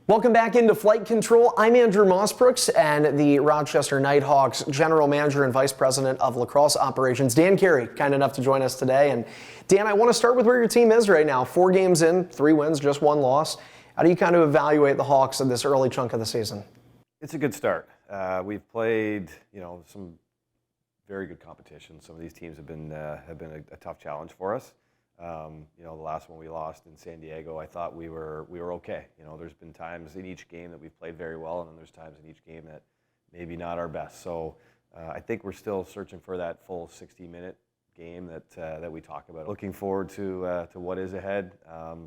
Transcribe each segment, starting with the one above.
Welcome back into Flight Control. I'm Andrew Mossbrooks, and the Rochester Knighthawks General Manager and Vice President of Lacrosse Operations, Dan Carey, kind enough to join us today. And Dan, I want to start with where your team is right now. 4 games in, 3 wins, just 1 loss. How do you kind of evaluate the Hawks in this early chunk of the season? It's a good start. We've played, some very good competition. Some of these teams have been a tough challenge for us. The last one we lost in San Diego, I thought we were okay. There's been times in each game that we've played very well, and then there's times in each game that maybe not our best. So I think we're still searching for that full 60-minute game that we talk about. Looking forward to what is ahead.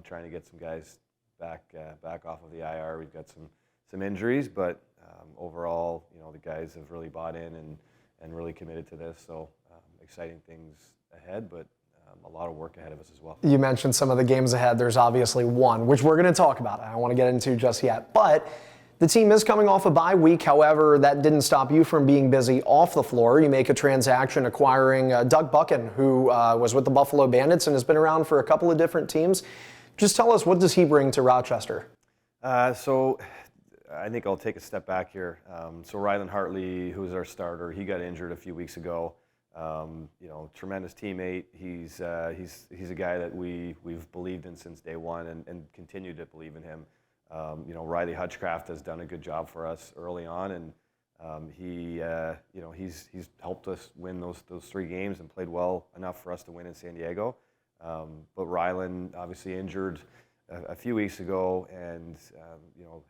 Trying to get some guys back off of the IR. We've got some injuries, but overall, the guys have really bought in and really committed to this. So exciting things ahead, but a lot of work ahead of us as well. You mentioned some of the games ahead. There's obviously one, which we're going to talk about. I don't want to get into just yet. But the team is coming off a bye week. However, that didn't stop you from being busy off the floor. You make a transaction acquiring Doug Buchan, who was with the Buffalo Bandits and has been around for a couple of different teams. Just tell us, what does he bring to Rochester? So I think I'll take a step back here. So Rylan Hartley, who's our starter, he got injured a few weeks ago. Tremendous teammate. He's a guy that we've believed in since day one and continue to believe in him. Riley Hutchcraft has done a good job for us early on, and he's helped us win those 3 games and played well enough for us to win in San Diego. But Rylan obviously injured a few weeks ago, and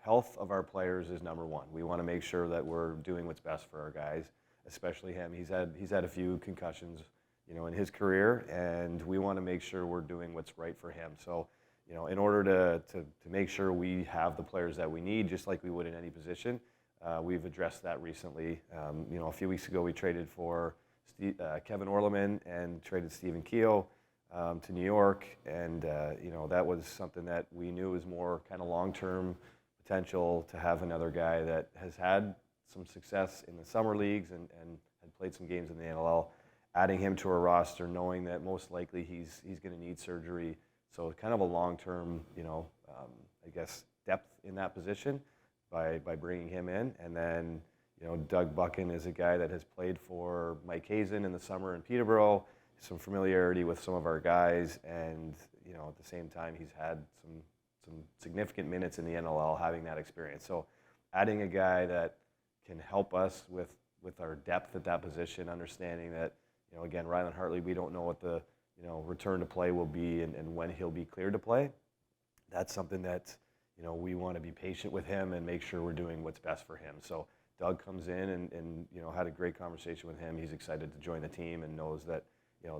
health of our players is number one. We want to make sure that we're doing what's best for our guys, especially him. He's had a few concussions, in his career, and we want to make sure we're doing what's right for him. So, in order to make sure we have the players that we need, just like we would in any position, we've addressed that recently. A few weeks ago we traded for Kevin Orleman and traded Stephen Keogh to New York, and that was something that we knew was more kind of long-term potential to have another guy that has had some success in the summer leagues and had played some games in the NLL, adding him to our roster, knowing that most likely he's going to need surgery. So kind of a long-term, depth in that position by bringing him in. And then, Doug Buchan is a guy that has played for Mike Hazen in the summer in Peterborough, some familiarity with some of our guys, and, at the same time, he's had some significant minutes in the NLL having that experience. So adding a guy that can help us with our depth at that position, understanding that, again, Rylan Hartley, we don't know what the, return to play will be and when he'll be cleared to play. That's something that, we want to be patient with him and make sure we're doing what's best for him. So Doug comes in and had a great conversation with him. He's excited to join the team and knows that,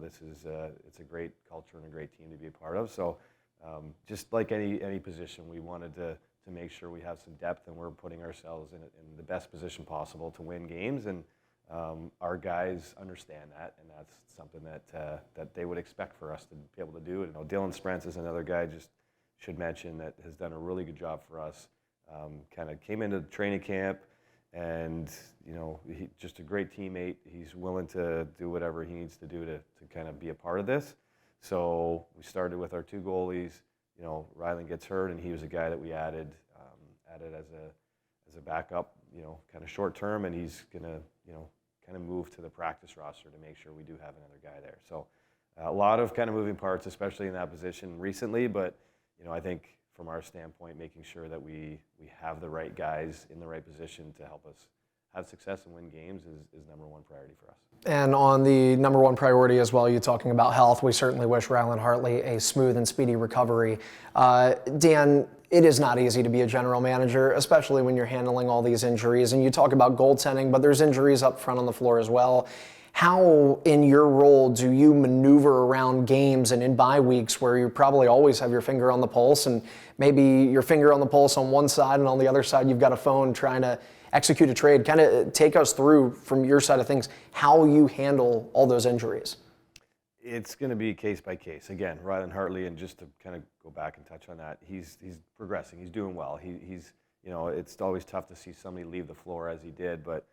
this is it's a great culture and a great team to be a part of. So just like any position, we wanted to make sure we have some depth and we're putting ourselves in the best position possible to win games. And our guys understand that, and that's something that they would expect for us to be able to do. And Dylan Sprents is another guy, just should mention, that has done a really good job for us. Kind of came into the training camp, and he just a great teammate. He's willing to do whatever he needs to do to kind of be a part of this. So we started with our 2 goalies. Rylan gets hurt, and he was a guy that we added as a backup, kind of short term, and he's gonna, kind of move to the practice roster to make sure we do have another guy there. So a lot of kind of moving parts, especially in that position recently, but I think from our standpoint, making sure that we have the right guys in the right position to help us have success and win games is number one priority for us. And on the number one priority as well, you talking about health, we certainly wish Rylan Hartley a smooth and speedy recovery. Dan, it is not easy to be a general manager, especially when you're handling all these injuries. And you talk about goaltending, but there's injuries up front on the floor as well. How, in your role, do you maneuver around games and in bye weeks where you probably always have your finger on the pulse, and maybe your finger on the pulse on one side and on the other side you've got a phone trying to execute a trade? Kind of take us through, from your side of things, how you handle all those injuries. It's going to be case by case. Again, Rylan Hartley, and just to kind of go back and touch on that, he's progressing. He's doing well. He's it's always tough to see somebody leave the floor as he did, but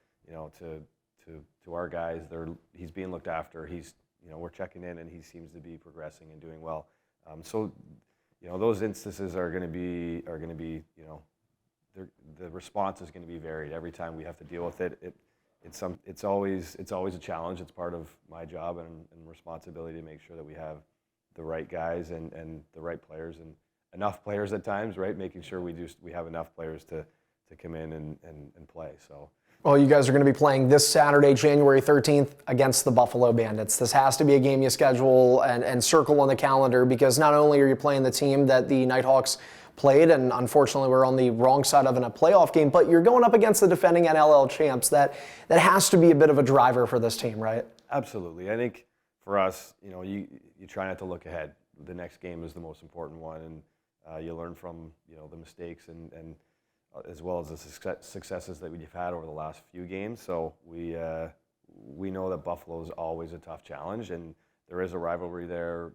to our guys, he's being looked after. We're checking in, and he seems to be progressing and doing well. So those instances are going to be the response is going to be varied every time we have to deal with it. It's always a challenge. It's part of my job and responsibility to make sure that we have the right guys and the right players and enough players at times, right? Making sure we have enough players to come in and play. So. Well, you guys are going to be playing this Saturday, January 13th, against the Buffalo Bandits. This has to be a game you schedule and circle on the calendar, because not only are you playing the team that the Knighthawks played, and unfortunately we're on the wrong side of in a playoff game, but you're going up against the defending NLL champs. That has to be a bit of a driver for this team, right? Absolutely. I think for us, you try not to look ahead. The next game is the most important one, and you learn from the mistakes and as well as the successes that we've had over the last few games. So we know that Buffalo is always a tough challenge, and there is a rivalry there,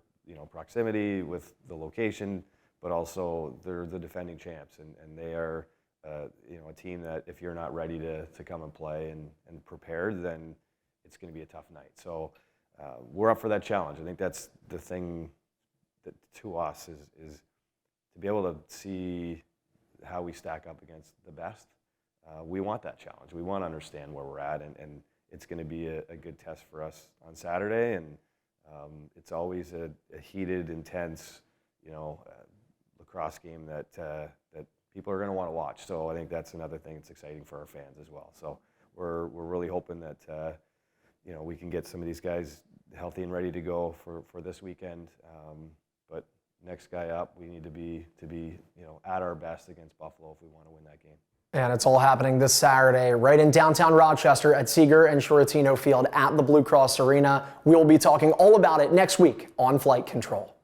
proximity with the location, but also they're the defending champs, and they are a team that if you're not ready to come and play and prepared, then it's going to be a tough night. So we're up for that challenge. I think that's the thing that to us is to be able to see how we stack up against the best. We want that challenge. We want to understand where we're at, and it's going to be a good test for us on Saturday. And it's always a heated, intense, lacrosse game that people are going to want to watch. So I think that's another thing that's exciting for our fans as well. So we're really hoping that we can get some of these guys healthy and ready to go for this weekend. But next guy up, we need to be at our best against Buffalo if we want to win that game. And it's all happening this Saturday right in downtown Rochester at Seeger and Shortino Field at the Blue Cross Arena. We will be talking all about it next week on Flight Control.